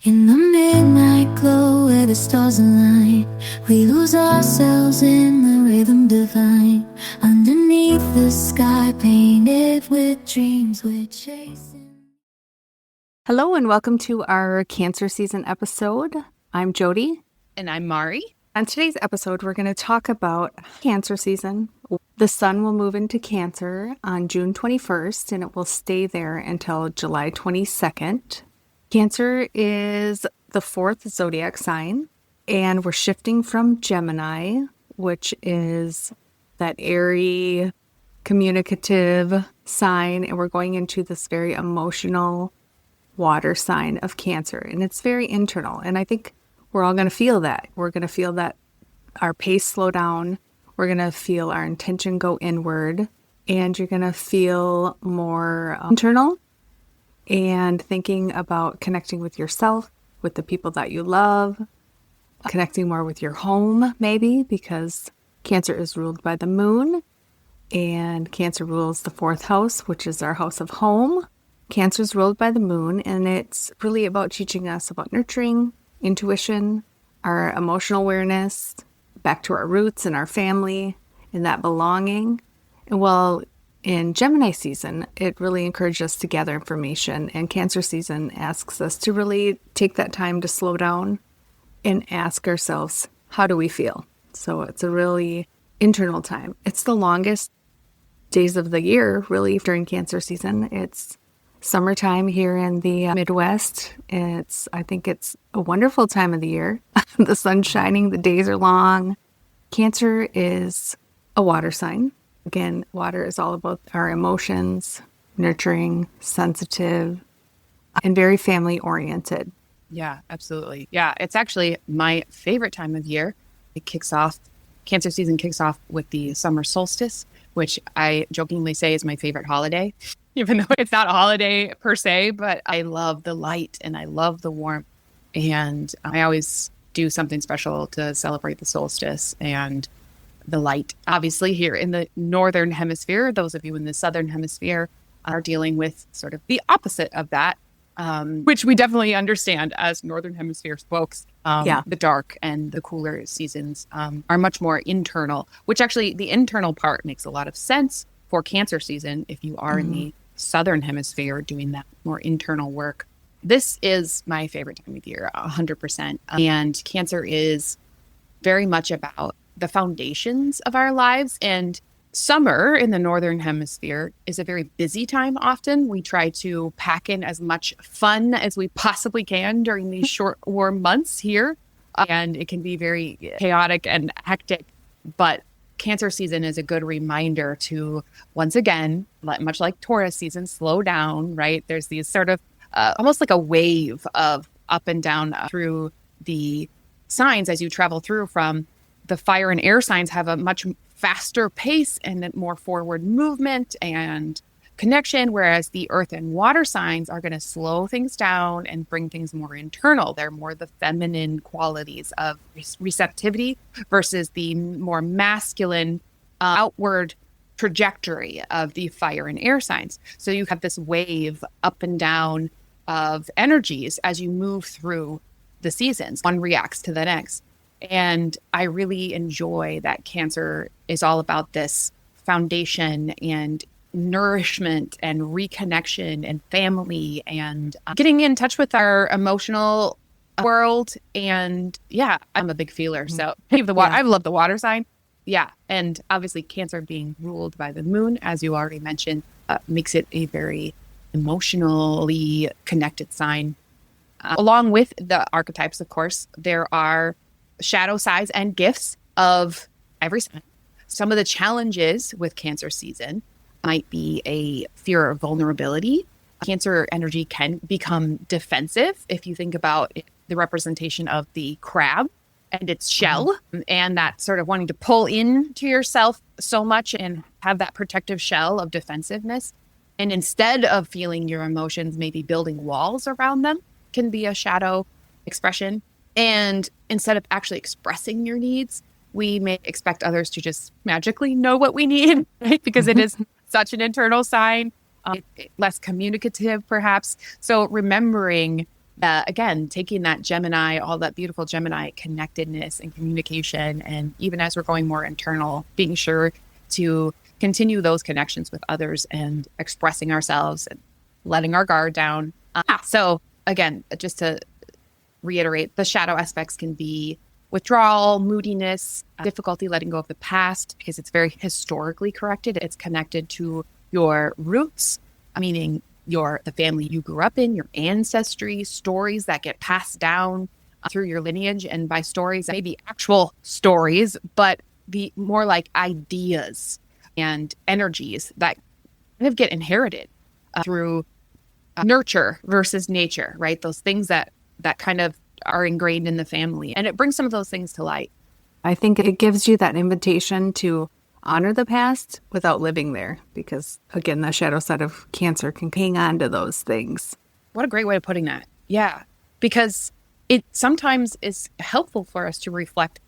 In the midnight glow where the stars align, we lose ourselves in the rhythm divine. Underneath the sky painted with dreams we're chasing. Hello and welcome to our Cancer season episode. I'm Jody. And I'm Mari. On today's episode, we're going to talk about Cancer season. The sun will move into Cancer on June 21st and it will stay there until July 22nd. Cancer is the fourth zodiac sign, and we're shifting from Gemini, which is that airy, communicative sign, and we're going into this very emotional water sign of Cancer, and it's very internal. And I think we're all going to feel that. We're going to feel that our pace slow down. We're going to feel our intention go inward, and you're going to feel more internal and thinking about connecting with yourself, with the people that you love, connecting more with your home, maybe, because Cancer is ruled by the moon, and Cancer rules the fourth house, which is our house of home. Cancer is ruled by the moon, and it's really about teaching us about nurturing, intuition, our emotional awareness, back to our roots and our family, and that belonging. And while in Gemini season, it really encourages us to gather information, and Cancer season asks us to really take that time to slow down and ask ourselves, how do we feel? So it's a really internal time. It's the longest days of the year, really, during Cancer season. It's summertime here in the Midwest. I think it's a wonderful time of the year. The sun's shining, the days are long. Cancer is a water sign. Again, water is all about our emotions, nurturing, sensitive, and very family oriented. Yeah, absolutely. Yeah, it's actually my favorite time of year. Cancer season kicks off with the summer solstice, which I jokingly say is my favorite holiday, even though it's not a holiday per se, but I love the light and I love the warmth. And I always do something special to celebrate the solstice and the light. Obviously, here in the northern hemisphere, those of you in the southern hemisphere are dealing with sort of the opposite of that, which we definitely understand as northern hemisphere folks. The dark and the cooler seasons are much more internal, which actually the internal part makes a lot of sense for Cancer season if you are in the southern hemisphere doing that more internal work. This is my favorite time of year, 100%. And Cancer is very much about the foundations of our lives. And summer in the northern hemisphere is a very busy time often. We try to pack in as much fun as we possibly can during these short, warm months here. And it can be very chaotic and hectic. But Cancer season is a good reminder to, once again, much like Taurus season, slow down, right? There's these sort of almost like a wave of up and down through the signs as you travel through. From the fire and air signs have a much faster pace and more forward movement and connection, whereas the earth and water signs are going to slow things down and bring things more internal. They're more the feminine qualities of receptivity versus the more masculine outward trajectory of the fire and air signs. So you have this wave up and down of energies as you move through the seasons. One reacts to the next. And I really enjoy that Cancer is all about this foundation and nourishment and reconnection and family and getting in touch with our emotional world. And yeah, I'm a big feeler. So I love the water sign. Yeah. And obviously Cancer being ruled by the moon, as you already mentioned, makes it a very emotionally connected sign. Along with the archetypes, of course, there are shadow sides and gifts of every sign. Some of the challenges with Cancer season might be a fear of vulnerability. Cancer energy can become defensive if you think about the representation of the crab and its shell, and that sort of wanting to pull into yourself so much and have that protective shell of defensiveness. And instead of feeling your emotions, maybe building walls around them can be a shadow expression. And instead of actually expressing your needs, we may expect others to just magically know what we need, right? Because it is such an internal sign, less communicative perhaps. So remembering Again, taking that Gemini, all that beautiful Gemini connectedness and communication, and even as we're going more internal, being sure to continue those connections with others and expressing ourselves and letting our guard down. So again, just to reiterate, the shadow aspects can be withdrawal, moodiness, difficulty letting go of the past because it's very historically corrected. It's connected to your roots, meaning the family you grew up in, your ancestry, stories that get passed down through your lineage. And by stories, maybe actual stories, but the more like ideas and energies that kind of get inherited through nurture versus nature, right? Those things that kind of are ingrained in the family. And it brings some of those things to light. I think it gives you that invitation to honor the past without living there. Because again, the shadow side of Cancer can hang on to those things. What a great way of putting that. Yeah. Because it sometimes is helpful for us to reflect,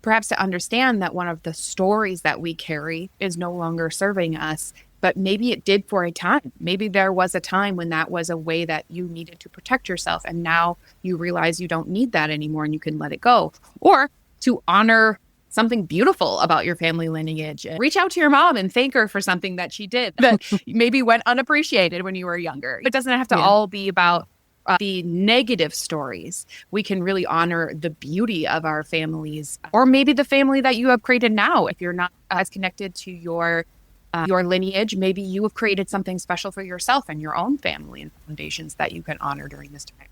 perhaps to understand that one of the stories that we carry is no longer serving us. But maybe it did for a time. Maybe there was a time when that was a way that you needed to protect yourself. And now you realize you don't need that anymore and you can let it go. Or to honor something beautiful about your family lineage. Reach out to your mom and thank her for something that she did that maybe went unappreciated when you were younger. It doesn't have to all be about the negative stories. We can really honor the beauty of our families, or maybe the family that you have created now. If you're not as connected to your lineage, maybe you have created something special for yourself and your own family and foundations that you can honor during this time.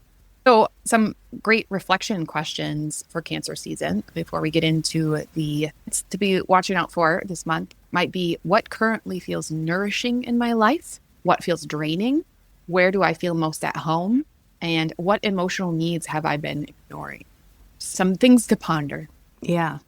So some great reflection questions for Cancer season before we get into to be watching out for this month might be: what currently feels nourishing in my life? What feels draining? Where do I feel most at home? And what emotional needs have I been ignoring? Some things to ponder. Yeah.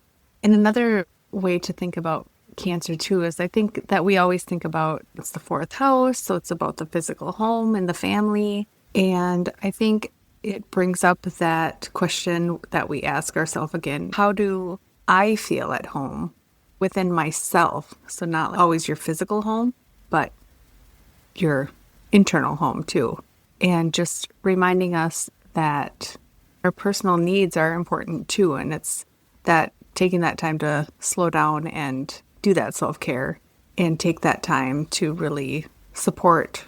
And another way to think about Cancer too is I think that we always think about it's the fourth house, so it's about the physical home and the family. And I think it brings up that question that we ask ourselves again: how do I feel at home within myself? So not always your physical home, but your internal home too. And just reminding us that our personal needs are important too. And it's that taking that time to slow down and do that self-care and take that time to really support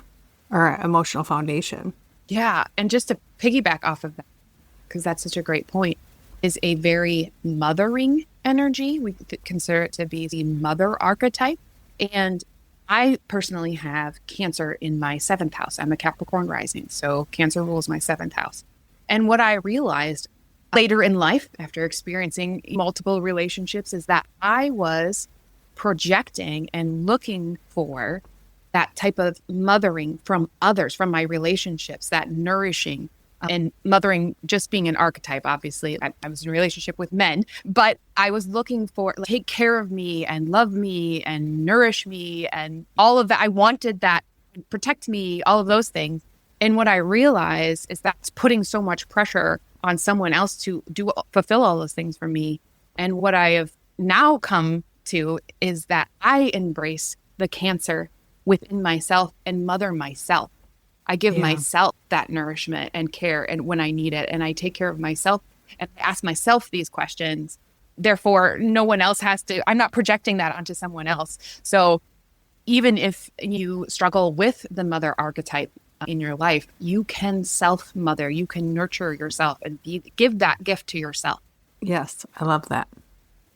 our emotional foundation. Yeah. And just to piggyback off of that, because that's such a great point, is a very mothering energy. We consider it to be the mother archetype. And I personally have Cancer in my 7th house. I'm a Capricorn rising, so Cancer rules my 7th house. And what I realized later in life, after experiencing multiple relationships, is that I was projecting and looking for that type of mothering from others, from my relationships, that nourishing and mothering, just being an archetype. Obviously, I was in a relationship with men, but I was looking for take care of me and love me and nourish me and all of that. I wanted that, protect me, all of those things. And what I realized is that's putting so much pressure on someone else to fulfill all those things for me. And what I have now come to is that I embrace the Cancer within myself and mother myself. I give myself that nourishment and care and when I need it, and I take care of myself and I ask myself these questions. Therefore, no one else has to. I'm not projecting that onto someone else. So even if you struggle with the mother archetype in your life, you can self-mother, you can nurture yourself and give that gift to yourself. Yes, I love that.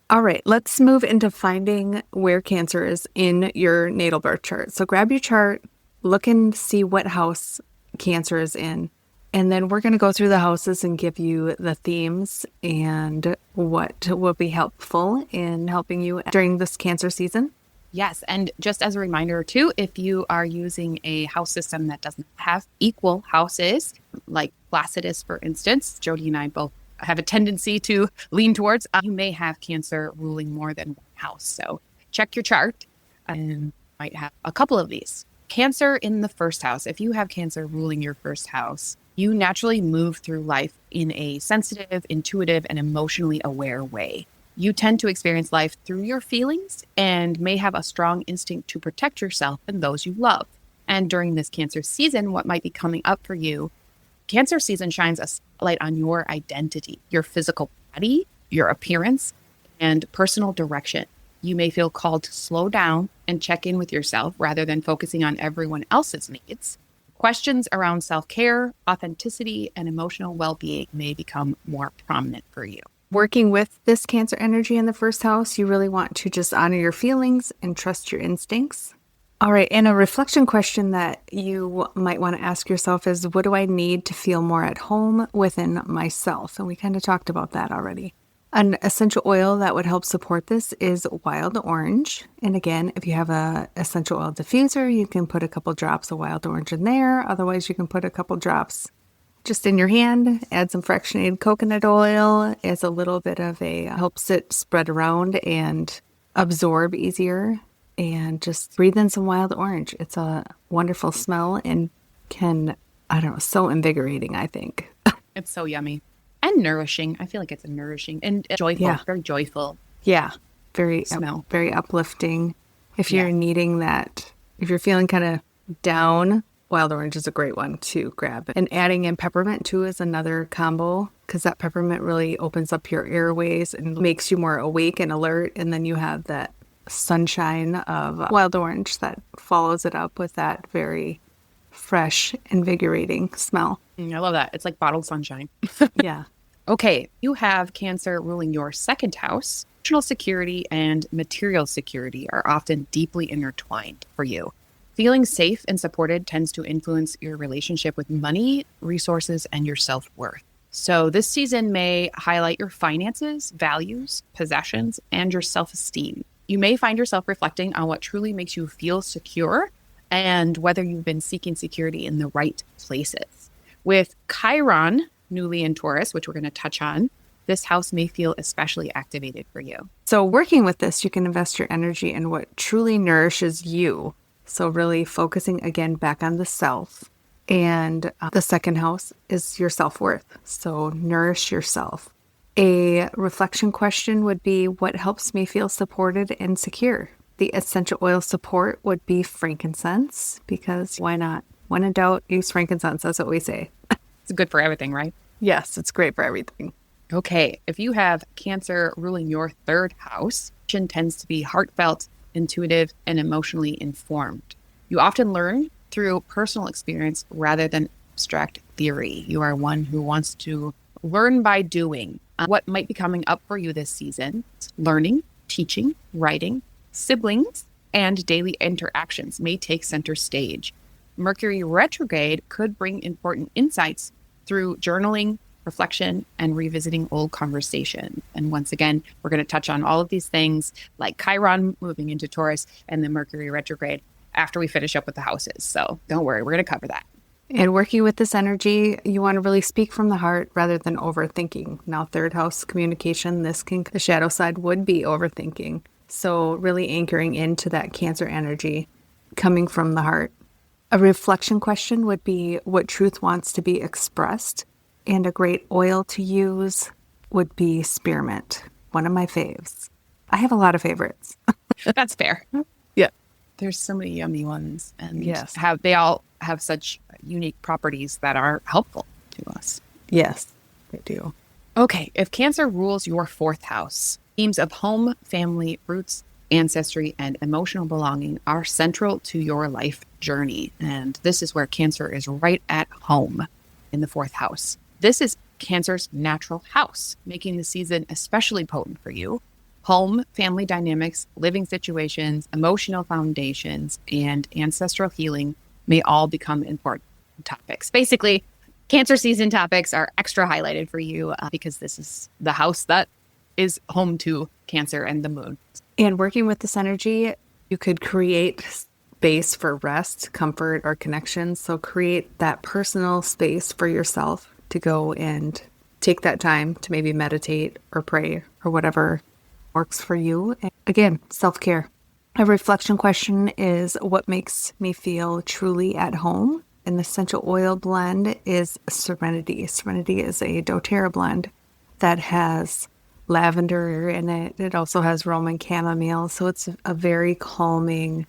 All right, let's move into finding where Cancer is in your natal birth chart. So grab your chart, look and see what house Cancer is in. And then we're going to go through the houses and give you the themes and what will be helpful in helping you during this Cancer season. Yes. And just as a reminder too, if you are using a house system that doesn't have equal houses, like Placidus, for instance, Jody and I both have a tendency to lean towards, you may have Cancer ruling more than one house. So check your chart and you might have a couple of these. Cancer in the 1st house. If you have Cancer ruling your 1st house, you naturally move through life in a sensitive, intuitive, and emotionally aware way. You tend to experience life through your feelings and may have a strong instinct to protect yourself and those you love. And during this Cancer season, what might be coming up for you Cancer season shines a spotlight on your identity, your physical body, your appearance, and personal direction. You may feel called to slow down and check in with yourself rather than focusing on everyone else's needs. Questions around self-care, authenticity, and emotional well-being may become more prominent for you. Working with this Cancer energy in the first house, you really want to just honor your feelings and trust your instincts. All right, and a reflection question that you might want to ask yourself is, what do I need to feel more at home within myself? And we kind of talked about that already. An essential oil that would help support this is wild orange. And again, if you have a essential oil diffuser, you can put a couple drops of wild orange in there. Otherwise, you can put a couple drops just in your hand, add some fractionated coconut oil as a little bit of helps it spread around and absorb easier. And just breathe in some wild orange. It's a wonderful smell and so invigorating, I think. It's so yummy and nourishing. I feel like it's nourishing and joyful, very joyful. Yeah, very smell. Very uplifting. If you're needing that, if you're feeling kind of down, wild orange is a great one to grab. And adding in peppermint too is another combo, because that peppermint really opens up your airways and makes you more awake and alert. And then you have that sunshine of wild orange that follows it up with that very fresh, invigorating smell. I love that. It's like bottled sunshine. Yeah. Okay, you have Cancer ruling your second house. Emotional security and material security are often deeply intertwined for you. Feeling safe and supported tends to influence your relationship with money, resources, and your self-worth. So this season may highlight your finances, values, possessions, and your self-esteem. You may find yourself reflecting on what truly makes you feel secure and whether you've been seeking security in the right places. With Chiron newly in Taurus, which we're going to touch on, this house may feel especially activated for you. So working with this, you can invest your energy in what truly nourishes you. So really focusing again back on the self. And the second house is your self-worth. So nourish yourself. A reflection question would be, what helps me feel supported and secure? The essential oil support would be frankincense, because why not? When in doubt, use frankincense. That's what we say. It's good for everything, right? Yes, it's great for everything. Okay, if you have Cancer ruling your third house, it tends to be heartfelt, intuitive, and emotionally informed. You often learn through personal experience rather than abstract theory. You are one who wants to learn by doing. What might be coming up for you this season: learning, teaching, writing, siblings, and daily interactions may take center stage. Mercury retrograde could bring important insights through journaling, reflection, and revisiting old conversation. And once again, we're going to touch on all of these things like Chiron moving into Taurus and the Mercury retrograde after we finish up with the houses. So don't worry, we're going to cover that. And working with this energy, you want to really speak from the heart rather than overthinking. Now, third house communication, the shadow side would be overthinking. So really anchoring into that Cancer energy coming from the heart. A reflection question would be, what truth wants to be expressed? And a great oil to use would be spearmint, one of my faves. I have a lot of favorites. That's fair. Yeah. There's so many yummy ones, and yes, they all have such unique properties that are helpful to us. Yes, they do. Okay, if Cancer rules your fourth house, themes of home, family, roots, ancestry, and emotional belonging are central to your life journey. And this is where Cancer is right at home in the fourth house. This is Cancer's natural house, making the season especially potent for you. Home, family dynamics, living situations, emotional foundations, and ancestral healing may all become important topics. Basically, Cancer season topics are extra highlighted for you because this is the house that is home to Cancer and the moon. And working with this energy, you could create space for rest, comfort, or connection. So create that personal space for yourself to go and take that time to maybe meditate or pray or whatever works for you. And again, self-care. A reflection question is, what makes me feel truly at home? And the essential oil blend is Serenity. Serenity is a doTERRA blend that has lavender in it. It also has Roman chamomile. So it's a very calming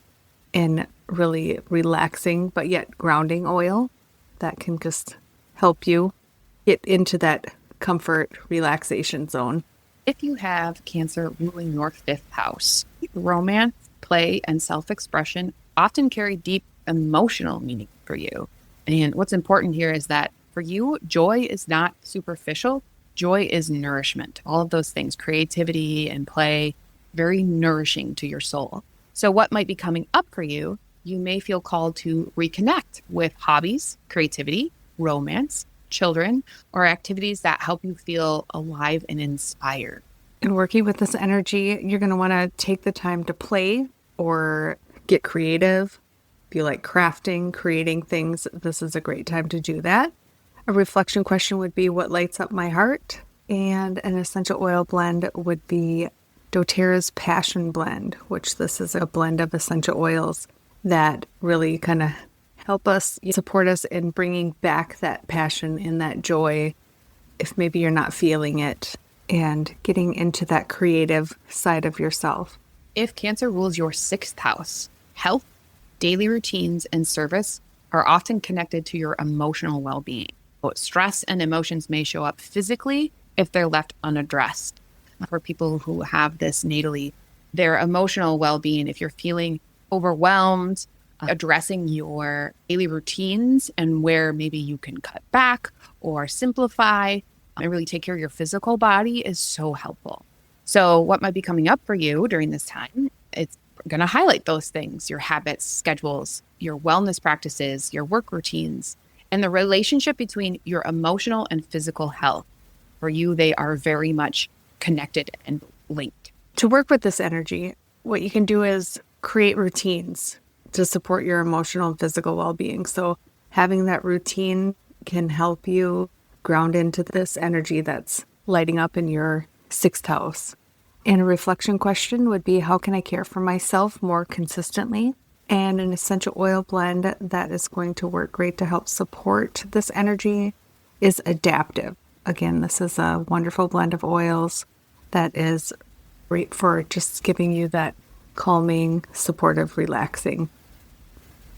and really relaxing, but yet grounding oil that can just help you get into that comfort relaxation zone. If you have Cancer ruling your fifth house, romance, play, and self-expression often carry deep emotional meaning for you. And what's important here is that for you, joy is not superficial. Joy is nourishment. All of those things, creativity and play, very nourishing to your soul. So what might be coming up for you? You may feel called to reconnect with hobbies, creativity, romance, children, or activities that help you feel alive and inspired. And working with this energy, you're going to want to take the time to play or get creative. If you like crafting, creating things, this is a great time to do that. A reflection question would be, what lights up my heart? And an essential oil blend would be doTERRA's Passion Blend, which this is a blend of essential oils that really kind of help us, support us in bringing back that passion and that joy if maybe you're not feeling it, and getting into that creative side of yourself. If Cancer rules your sixth house, health, daily routines, and service are often connected to your emotional well-being. Stress and emotions may show up physically if they're left unaddressed. For people who have this natally, their emotional well-being, if you're feeling overwhelmed, addressing your daily routines and where maybe you can cut back or simplify and really take care of your physical body is so helpful. So what might be coming up for you during this time, it's going to highlight those things, your habits, schedules, your wellness practices, your work routines, and the relationship between your emotional and physical health. For you, they are very much connected and linked. To work with this energy, what you can do is create routines to support your emotional and physical well-being. So having that routine can help you ground into this energy that's lighting up in your sixth house. And a reflection question would be, how can I care for myself more consistently? And an essential oil blend that is going to work great to help support this energy is Adaptive. Again, this is a wonderful blend of oils that is great for just giving you that calming, supportive, relaxing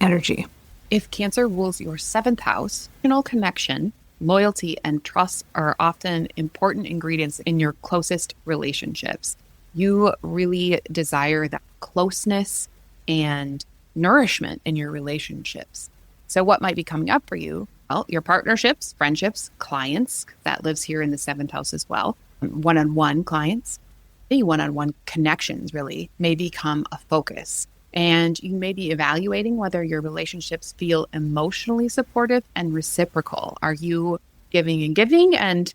energy. If Cancer rules your seventh house, emotional connection, loyalty, and trust are often important ingredients in your closest relationships. You really desire that closeness and nourishment in your relationships. So what might be coming up for you? Well, your partnerships, friendships, clients, that lives here in the seventh house as well. One-on-one clients, the one-on-one connections really may become a focus. And you may be evaluating whether your relationships feel emotionally supportive and reciprocal. Are you giving and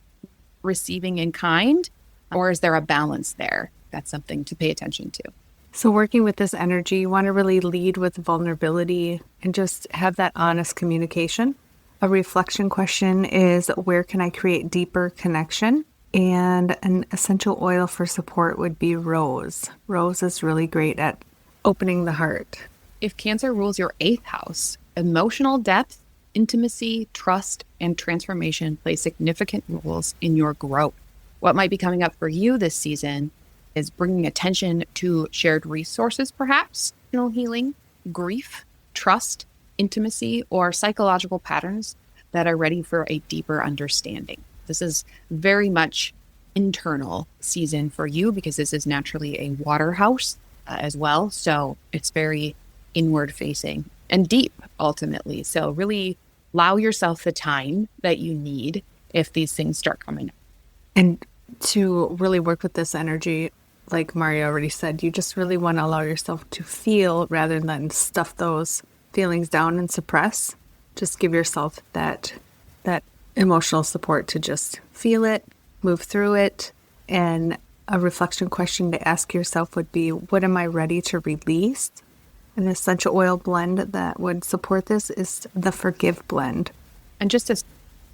receiving in kind? Or is there a balance there? That's something to pay attention to. So working with this energy, you want to really lead with vulnerability and just have that honest communication. A reflection question is, where can I create deeper connection? And an essential oil for support would be rose. Rose is really great at opening the heart. If Cancer rules your eighth house, emotional depth, intimacy, trust, and transformation play significant roles in your growth. What might be coming up for you this season is bringing attention to shared resources, perhaps, healing, grief, trust, intimacy, or psychological patterns that are ready for a deeper understanding. This is very much internal season for you because this is naturally a water house as well. So it's very inward facing and deep ultimately. So really allow yourself the time that you need if these things start coming up. And to really work with this energy, like Mari already said, you just really want to allow yourself to feel rather than stuff those feelings down and suppress. Just give yourself that emotional support to just feel it, move through it. And a reflection question to ask yourself would be, what am I ready to release? An essential oil blend that would support this is the Forgive blend. And just to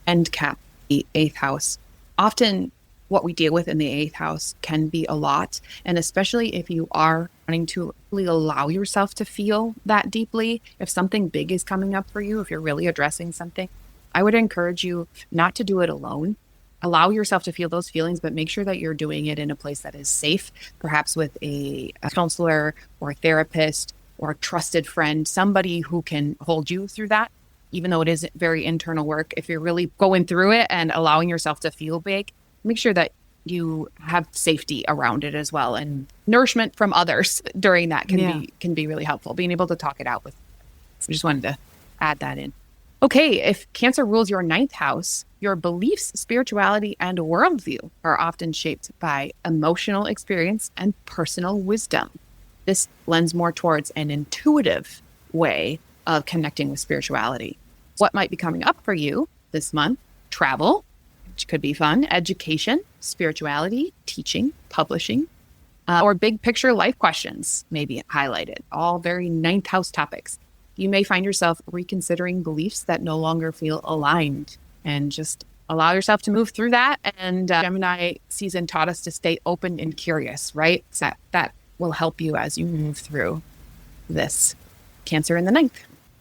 end cap the eighth house, often what we deal with in the eighth house can be a lot. And especially if you are wanting to really allow yourself to feel that deeply, if something big is coming up for you, if you're really addressing something, I would encourage you not to do it alone. Allow yourself to feel those feelings, but make sure that you're doing it in a place that is safe, perhaps with a counselor or a therapist or a trusted friend, somebody who can hold you through that. even though it is very internal work, if you're really going through it and allowing yourself to feel big, make sure that you have safety around it as well. And nourishment from others during that can be really helpful. Being able to talk it out with. I just wanted to add that in. Okay, if Cancer rules your 9th house, your beliefs, spirituality, and worldview are often shaped by emotional experience and personal wisdom. This lends more towards an intuitive way of connecting with spirituality. What might be coming up for you this month? Travel, which could be fun, education, spirituality, teaching, publishing, or big picture life questions may be highlighted, all very 9th house topics. You may find yourself reconsidering beliefs that no longer feel aligned, and just allow yourself to move through that. And Gemini season taught us to stay open and curious, right? So that will help you as you move through this Cancer in the 9th.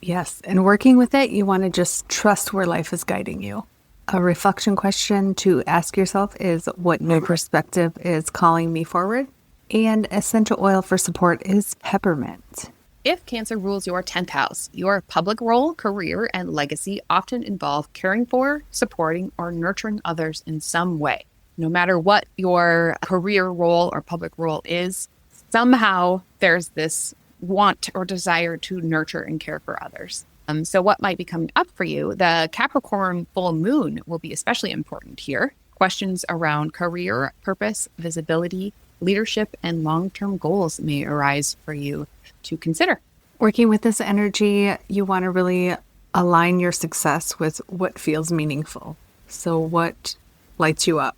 Yes. And working with it, you want to just trust where life is guiding you. A reflection question to ask yourself is, what new perspective is calling me forward? And essential oil for support is peppermint. If Cancer rules your 10th house, your public role, career, and legacy often involve caring for, supporting, or nurturing others in some way. No matter what your career role or public role is, somehow there's this want or desire to nurture and care for others. So what might be coming up for you? The Capricorn full moon will be especially important here. Questions around career, purpose, visibility, leadership, and long-term goals may arise for you to consider. Working with this energy, you want to really align your success with what feels meaningful. So what lights you up?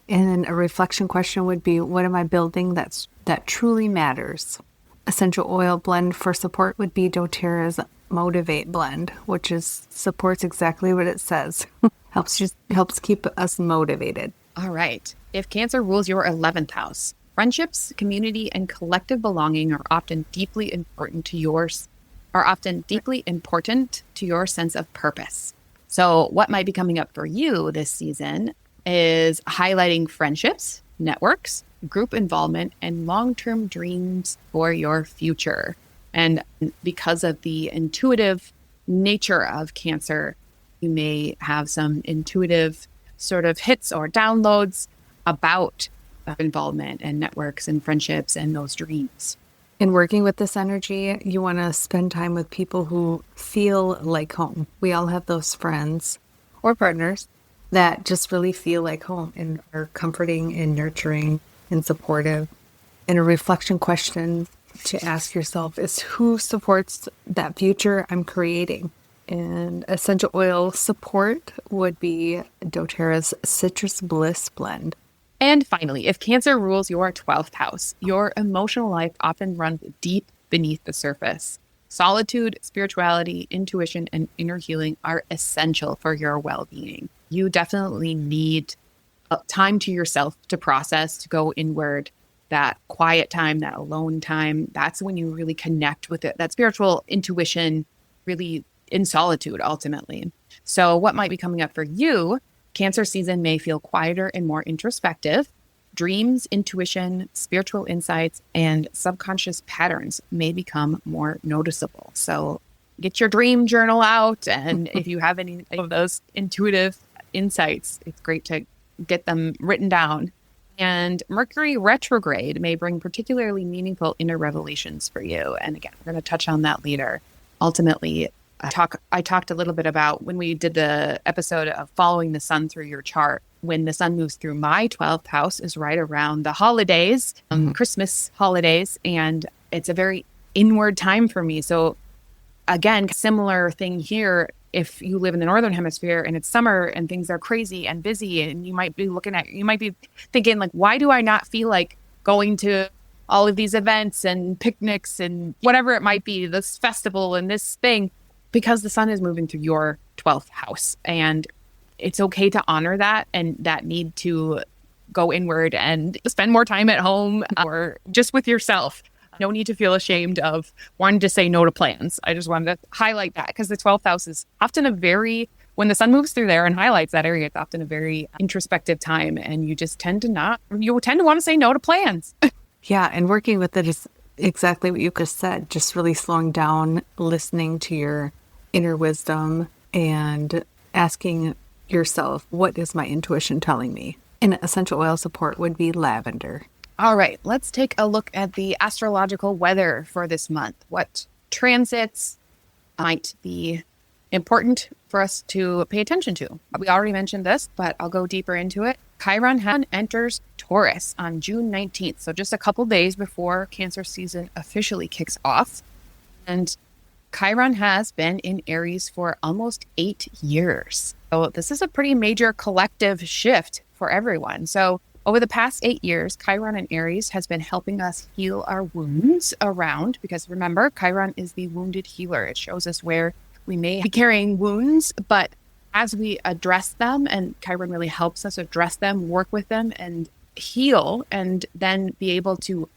And then a reflection question would be, what am I building that truly matters? Essential oil blend for support would be doTERRA's Motivate blend, which supports exactly what it says. helps keep us motivated. All right. If Cancer rules your 11th house, friendships, community, and collective belonging are often deeply important to your sense of purpose. So what might be coming up for you this season is highlighting friendships, networks, group involvement, and long-term dreams for your future. And because of the intuitive nature of Cancer, you may have some intuitive sort of hits or downloads about involvement and networks and friendships and those dreams. In working with this energy, you want to spend time with people who feel like home. We all have those friends or partners that just really feel like home and are comforting and nurturing and supportive. And a reflection question to ask yourself is, who supports that future I'm creating? And essential oil support would be doTERRA's Citrus Bliss blend. And finally, if Cancer rules your 12th house, your emotional life often runs deep beneath the surface. Solitude, spirituality, intuition, and inner healing are essential for your well-being. You definitely need time to yourself to process, to go inward. That quiet time, that alone time, that's when you really connect with it. That spiritual intuition, really in solitude, ultimately. So what might be coming up for you? Cancer season may feel quieter and more introspective. Dreams, intuition, spiritual insights, and subconscious patterns may become more noticeable. So get your dream journal out. And if you have any of those intuitive insights, it's great to get them written down. And Mercury retrograde may bring particularly meaningful inner revelations for you. And again, we're going to touch on that later. Ultimately, I talked a little bit about when we did the episode of following the sun through your chart. When the sun moves through my 12th house is right around the holidays, Christmas holidays, and it's a very inward time for me. So again, similar thing here. If you live in the Northern Hemisphere and it's summer and things are crazy and busy, and you might be thinking like, why do I not feel like going to all of these events and picnics and whatever it might be, this festival and this thing? Because the sun is moving through your 12th house, and it's okay to honor that and that need to go inward and spend more time at home or just with yourself. No need to feel ashamed of wanting to say no to plans. I just wanted to highlight that because the 12th house is often when the sun moves through there and highlights that area, it's often a very introspective time, and you just tend to want to say no to plans. Yeah. And working with it is exactly what you just said, just really slowing down, listening to your inner wisdom and asking yourself, what is my intuition telling me? An essential oil support would be lavender. All right, let's take a look at the astrological weather for this month. What transits might be important for us to pay attention to? We already mentioned this, but I'll go deeper into it. Chiron enters Taurus on June 19th, so just a couple days before Cancer season officially kicks off. And Chiron has been in Aries for almost 8 years. So this is a pretty major collective shift for everyone. So over the past 8 years, Chiron in Aries has been helping us heal our wounds around, because remember, Chiron is the wounded healer. It shows us where we may be carrying wounds, but as we address them, and Chiron really helps us address them, work with them, and heal, and then be able to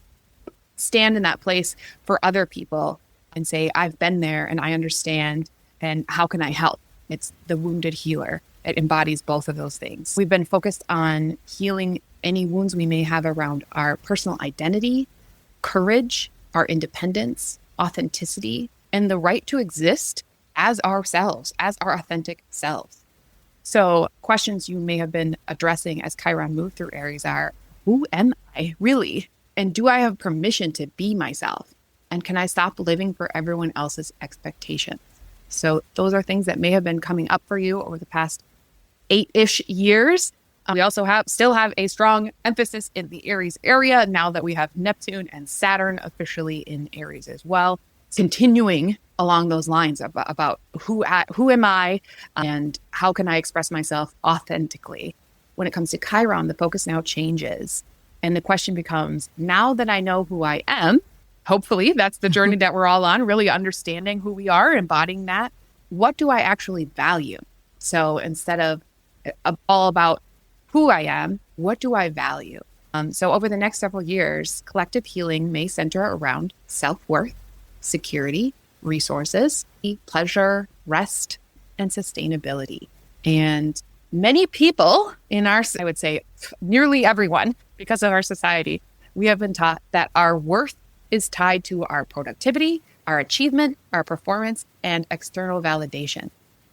stand in that place for other people and say, I've been there and I understand, and how can I help? It's the wounded healer. It embodies both of those things. We've been focused on healing any wounds we may have around our personal identity, courage, our independence, authenticity, and the right to exist as ourselves, as our authentic selves. So questions you may have been addressing as Chiron moved through Aries are, who am I really? And do I have permission to be myself? And can I stop living for everyone else's expectations? So those are things that may have been coming up for you over the past 8-ish years. We also still have a strong emphasis in the Aries area now that we have Neptune and Saturn officially in Aries as well. Continuing along those lines about who am I and how can I express myself authentically. When it comes to Chiron, the focus now changes. And the question becomes, now that I know who I am, hopefully that's the journey that we're all on, really understanding who we are, embodying that, what do I actually value? So instead of all about who I am, what do I value? So over the next several years, collective healing may center around self-worth, security, resources, pleasure, rest, and sustainability. And many people in I would say nearly everyone, because of our society, we have been taught that our worth is tied to our productivity, our achievement, our performance, and external validation.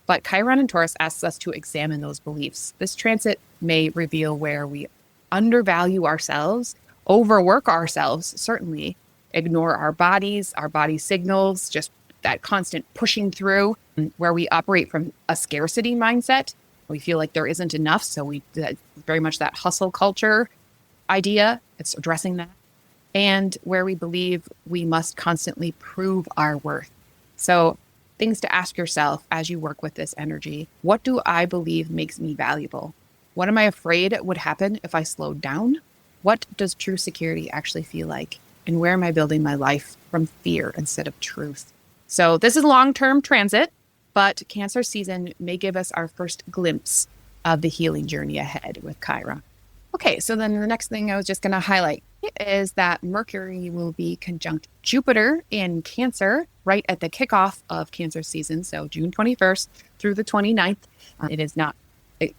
But Chiron in Taurus asks us to examine those beliefs. This transit may reveal where we undervalue ourselves, overwork ourselves, certainly, ignore our body signals, just that constant pushing through, where we operate from a scarcity mindset. We feel like there isn't enough, so very much that hustle culture idea. It's addressing that. And where we believe we must constantly prove our worth. So things to ask yourself as you work with this energy. What do I believe makes me valuable? What am I afraid would happen if I slowed down? What does true security actually feel like? And where am I building my life from fear instead of truth? So this is long-term transit, but Cancer season may give us our first glimpse of the healing journey ahead with Chiron. Okay, so then the next thing I was just going to highlight is that Mercury will be conjunct Jupiter in Cancer right at the kickoff of Cancer season, so June 21st through the 29th. It is not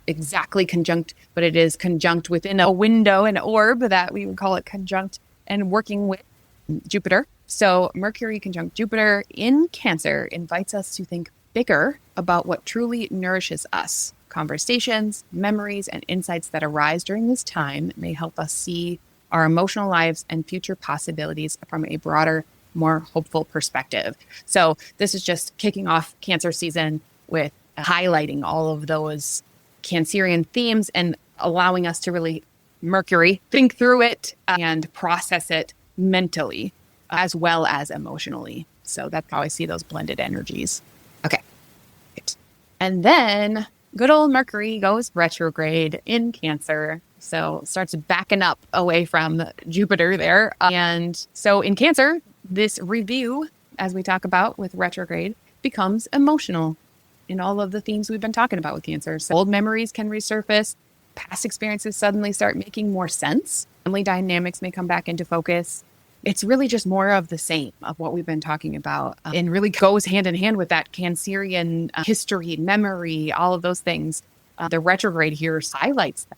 exactly conjunct, but it is conjunct within a window, an orb that we would call it conjunct, and working with Jupiter. So Mercury conjunct Jupiter in Cancer invites us to think bigger about what truly nourishes us. Conversations, memories, and insights that arise during this time may help us see our emotional lives and future possibilities from a broader, more hopeful perspective. So this is just kicking off Cancer season with highlighting all of those Cancerian themes and allowing us to really Mercury think through it and process it mentally as well as emotionally. So that's how I see those blended energies. Okay. Great. And then good old Mercury goes retrograde in Cancer. So starts backing up away from Jupiter there. And so in Cancer, this review, as we talk about with retrograde, becomes emotional in all of the themes we've been talking about with Cancer. So old memories can resurface. Past experiences suddenly start making more sense. Family dynamics may come back into focus. It's really just more of the same of what we've been talking about and really goes hand in hand with that Cancerian history, memory, all of those things. The retrograde here highlights that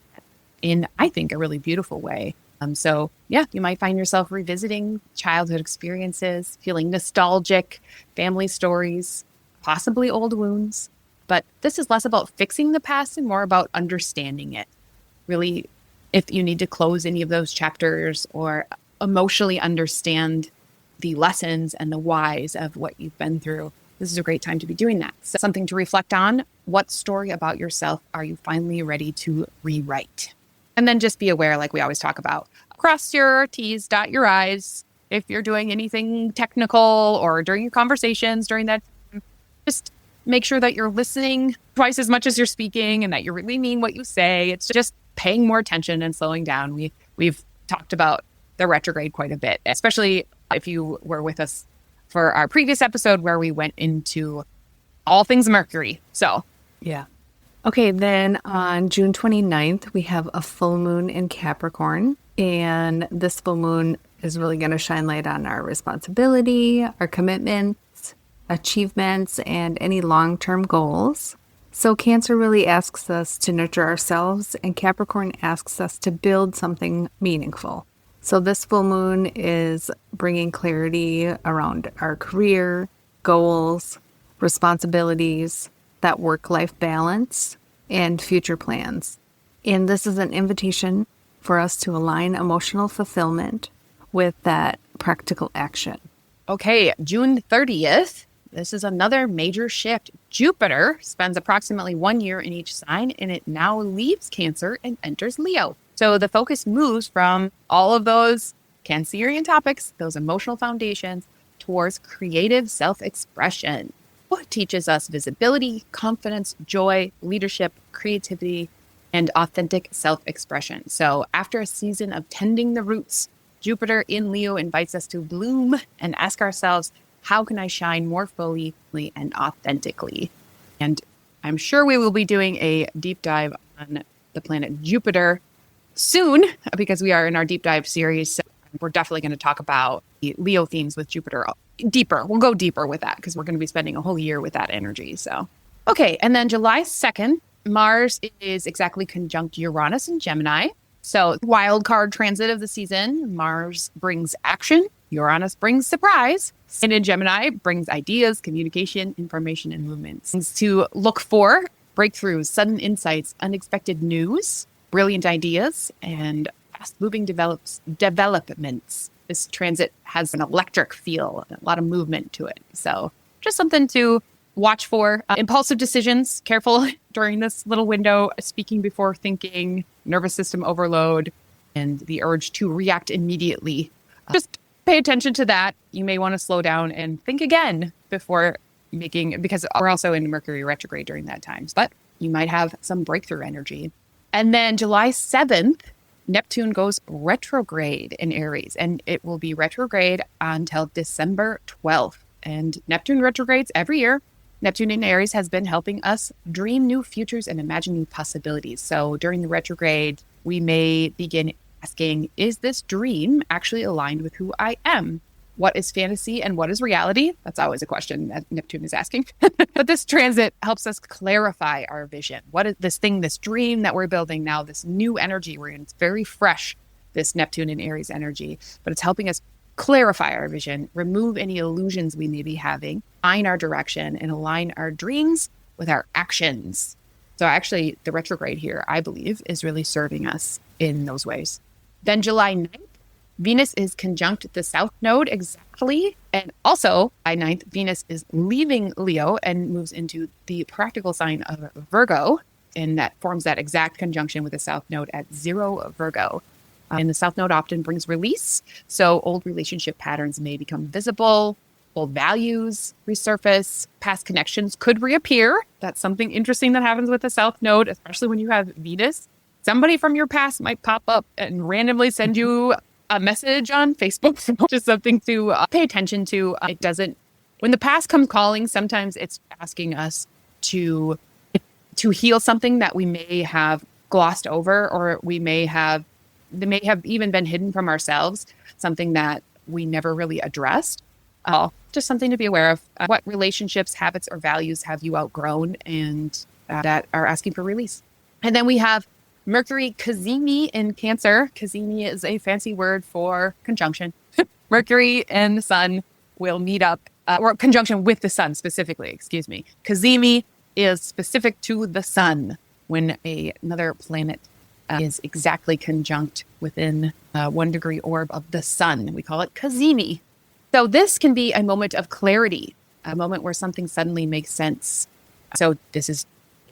in, I think, a really beautiful way. So yeah, you might find yourself revisiting childhood experiences, feeling nostalgic, family stories, possibly old wounds. But this is less about fixing the past and more about understanding it. Really, if you need to close any of those chapters or emotionally understand the lessons and the whys of what you've been through, this is a great time to be doing that. So something to reflect on. What story about yourself are you finally ready to rewrite? And then just be aware, like we always talk about, cross your T's, dot your I's. If you're doing anything technical or during your conversations during that time, just make sure that you're listening twice as much as you're speaking and that you really mean what you say. It's just paying more attention and slowing down. We've talked about the retrograde quite a bit, especially if you were with us for our previous episode where we went into all things Mercury. So, yeah. Okay, then on June 29th, we have a full moon in Capricorn. And this full moon is really going to shine light on our responsibility, our commitments, achievements, and any long-term goals. So Cancer really asks us to nurture ourselves, and Capricorn asks us to build something meaningful. So this full moon is bringing clarity around our career, goals, responsibilities, that work-life balance, and future plans. And this is an invitation for us to align emotional fulfillment with that practical action. okay, June 30th, this is another major shift. Jupiter spends approximately 1 year in each sign, and it now leaves Cancer and enters Leo. So the focus moves from all of those Cancerian topics, those emotional foundations, towards creative self-expression. What teaches us visibility, confidence, joy, leadership, creativity, and authentic self-expression. So after a season of tending the roots, Jupiter in Leo invites us to bloom and ask ourselves, how can I shine more fully and authentically? And I'm sure we will be doing a deep dive on the planet Jupiter soon, because we are in our deep dive series. So we're definitely going to talk about the Leo themes with Jupiter deeper. We'll go deeper with that because we're going to be spending a whole year with that energy. So, okay. And then July 2nd, Mars is exactly conjunct Uranus in Gemini. So wild card transit of the season, Mars brings action, Uranus brings surprise, and in Gemini brings ideas, communication, information, and movements. Things to look for: breakthroughs, sudden insights, unexpected news, brilliant ideas, and fast-moving developments. This transit has an electric feel, a lot of movement to it. So just something to watch for. Impulsive decisions, careful during this little window, speaking before thinking, nervous system overload, and the urge to react immediately. Just pay attention to that. You may want to slow down and think again before making, because we're also in Mercury retrograde during that time, but you might have some breakthrough energy. And then July 7th, Neptune goes retrograde in Aries, and it will be retrograde until December 12th. And Neptune retrogrades every year. Neptune in Aries has been helping us dream new futures and imagine new possibilities. So during the retrograde, we may begin asking, is this dream actually aligned with who I am? What is fantasy and what is reality? That's always a question that Neptune is asking. But this transit helps us clarify our vision. What is this thing, this dream that we're building now, this new energy we're in? It's very fresh, this Neptune and Aries energy, but it's helping us clarify our vision, remove any illusions we may be having, find our direction, and align our dreams with our actions. So actually, the retrograde here, I believe, is really serving us in those ways. Then July 9th, Venus is conjunct the South Node exactly. And also, by 9th, Venus is leaving Leo and moves into the practical sign of Virgo. And that forms that exact conjunction with the South Node at 0 Virgo. And the South Node often brings release. So old relationship patterns may become visible. Old values resurface. Past connections could reappear. That's something interesting that happens with the South Node, especially when you have Venus. Somebody from your past might pop up and randomly send you a message on Facebook. Just something to pay attention to. It doesn't, when the past comes calling, sometimes it's asking us to heal something that we may have glossed over, or they may have even been hidden from ourselves, something that we never really addressed. Just something to be aware of. What relationships, habits, or values have you outgrown and that are asking for release? And then we have Mercury cazimi in Cancer. Cazimi is a fancy word for conjunction. Mercury and the Sun will meet up or conjunction with the sun specifically, excuse me. Cazimi is specific to the sun when another planet is exactly conjunct within 1 degree orb of the sun. We call it cazimi. So this can be a moment of clarity, a moment where something suddenly makes sense. So this is,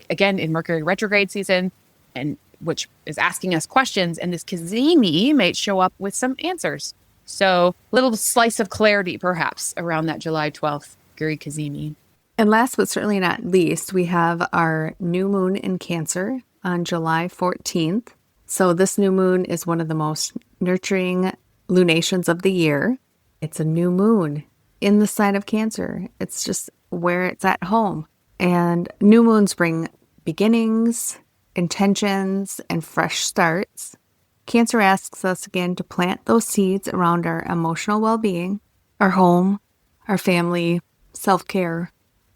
again, in Mercury retrograde season, and which is asking us questions, and this cazimi might show up with some answers. So little slice of clarity, perhaps, around that July 12th, Mercury cazimi. And last but certainly not least, we have our new moon in Cancer on July 14th. So this new moon is one of the most nurturing lunations of the year. It's a new moon in the sign of Cancer. It's just where it's at home. And new moons bring beginnings, intentions, and fresh starts. Cancer asks us again to plant those seeds around our emotional well-being, our home, our family, self-care,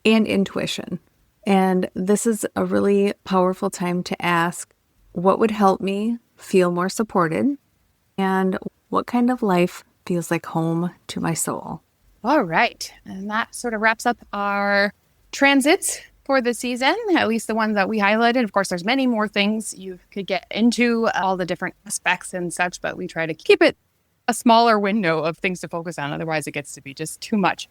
and intuition. And this is a really powerful time to ask, what would help me feel more supported? And what kind of life feels like home to my soul? All right. And that sort of wraps up our transits for the season, at least the ones that we highlighted. Of course, there's many more things you could get into, all the different aspects and such, but we try to keep it a smaller window of things to focus on. Otherwise, it gets to be just too much.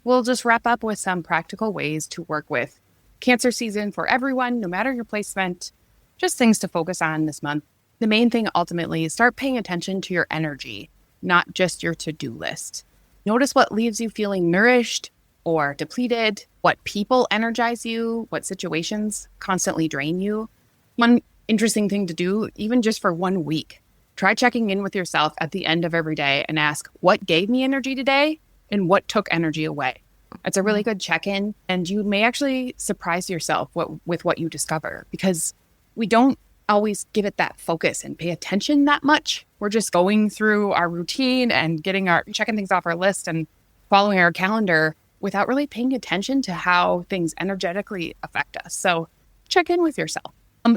We'll just wrap up with some practical ways to work with Cancer season for everyone, no matter your placement, just things to focus on this month. The main thing ultimately is start paying attention to your energy, not just your to-do list. Notice what leaves you feeling nourished or depleted, what people energize you, what situations constantly drain you. One interesting thing to do, even just for 1 week, try checking in with yourself at the end of every day and ask, what gave me energy today and what took energy away? It's a really good check-in, and you may actually surprise yourself with what you discover, because we don't always give it that focus and pay attention that much. We're just going through our routine and checking things off our list and following our calendar without really paying attention to how things energetically affect us. So check in with yourself.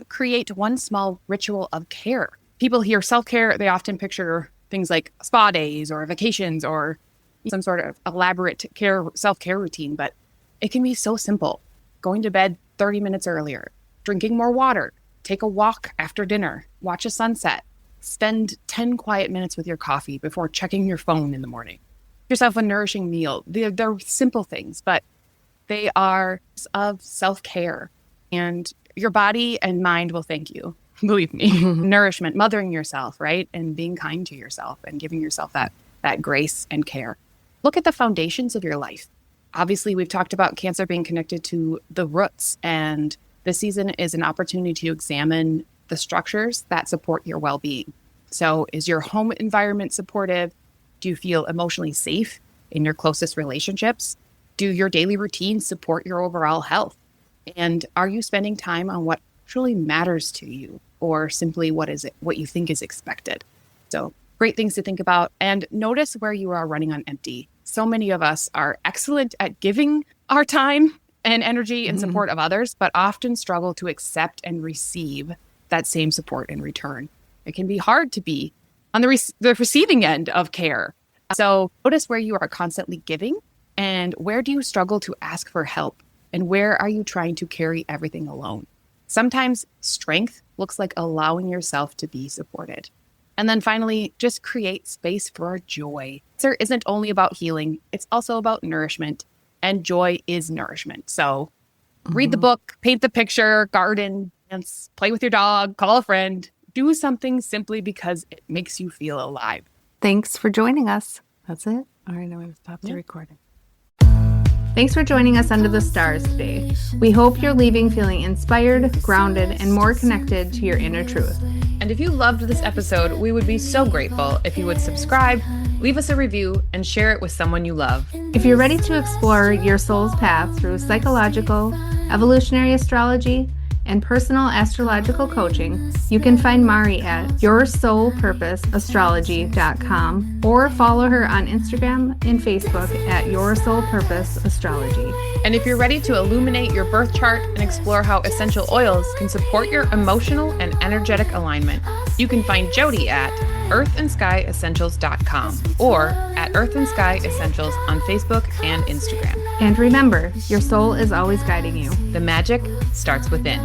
Create one small ritual of care. People hear self-care, they often picture things like spa days or vacations or some sort of elaborate self-care routine, but it can be so simple. Going to bed 30 minutes earlier, drinking more water, take a walk after dinner, watch a sunset, spend 10 quiet minutes with your coffee before checking your phone in the morning. Give yourself a nourishing meal. They're simple things, but they are of self-care, and your body and mind will thank you. Believe me. Nourishment, mothering yourself, right? And being kind to yourself and giving yourself that grace and care. Look at the foundations of your life. Obviously, we've talked about Cancer being connected to the roots, and this season is an opportunity to examine the structures that support your well-being. So is your home environment supportive? Do you feel emotionally safe in your closest relationships? Do your daily routines support your overall health? And are you spending time on what truly matters to you, or simply what you think is expected? So great things to think about, and notice where you are running on empty. So many of us are excellent at giving our time and energy in support of others, but often struggle to accept and receive that same support in return. It can be hard to be on the receiving end of care. So notice where you are constantly giving, and where do you struggle to ask for help, and where are you trying to carry everything alone? Sometimes strength looks like allowing yourself to be supported. And then finally, just create space for joy. Cancer isn't only about healing, it's also about nourishment, and joy is nourishment. So read the book, paint the picture, garden, dance, play with your dog, call a friend, do something simply because it makes you feel alive. Thanks for joining us. That's it. All right, now I'm going to stop the recording. Thanks for joining us under the stars today. We hope you're leaving feeling inspired, grounded, and more connected to your inner truth. And if you loved this episode, we would be so grateful if you would subscribe, leave us a review, and share it with someone you love. If you're ready to explore your soul's path through psychological, evolutionary astrology, and personal astrological coaching, you can find Mari at yoursoulpurposeastrology.com or follow her on Instagram and Facebook at Your Soul Purpose Astrology. And if you're ready to illuminate your birth chart and explore how essential oils can support your emotional and energetic alignment, You can find Jody at earthandskyessentials.com or at Earth and Sky Essentials on Facebook and Instagram. And remember, your soul is always guiding you. The magic starts within.